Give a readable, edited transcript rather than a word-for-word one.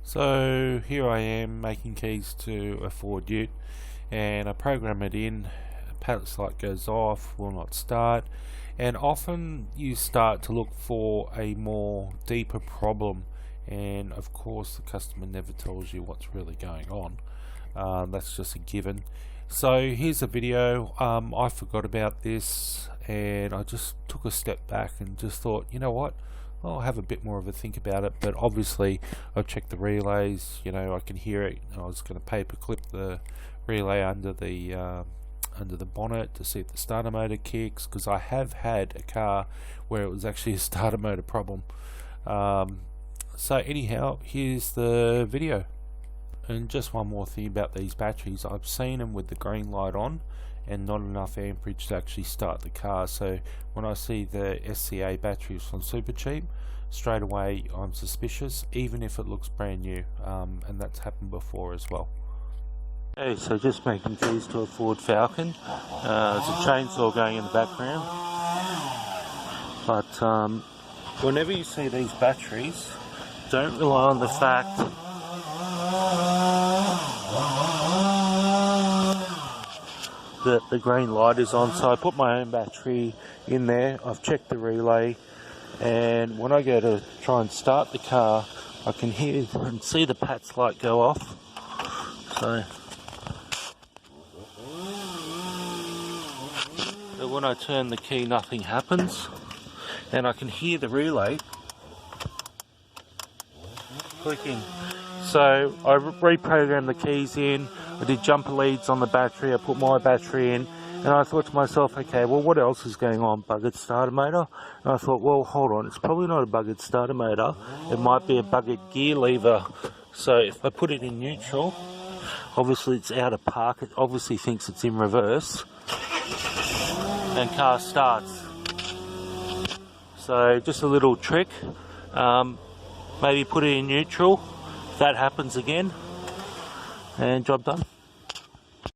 So here I am making keys to a Ford Ute, and I program it in. Pallet light goes off, will not start, and often you start to look for a more deeper problem, and of course the customer never tells you what's really going on. That's just a given. So here's a video. I forgot about this and I just took a step back and just thought, you know what, I'll have a bit more of a think about it. But obviously I've checked the relays, you know, I can hear it. I was going to paper clip the relay under the bonnet to see if the starter motor kicks, because I have had a car where it was actually a starter motor problem. So anyhow, here's the video. And just one more thing about these batteries, I've seen them with the green light on and not enough amperage to actually start the car. So when I see the SCA batteries from Supercheap, straight away I'm suspicious, even if it looks brand new, and that's happened before as well. Okay, so just making keys to a Ford Falcon. There's a chainsaw going in the background. But whenever you see these batteries, don't rely on the fact that the green light is on. So I put my own battery in there, I've checked the relay, and when I go to try and start the car, I can hear and see the PATS light go off. So when I turn the key, nothing happens, and I can hear the relay clicking. So I reprogrammed the keys in, I did jumper leads on the battery, I put my battery in, and I thought to myself, okay, well, what else is going on? Buggered starter motor? And I thought, well, hold on, it's probably not a buggered starter motor, it might be a buggered gear lever. So if I put it in neutral, obviously it's out of park, it obviously thinks it's in reverse, and car starts. So just a little trick, maybe put it in neutral, if that happens again, and job done.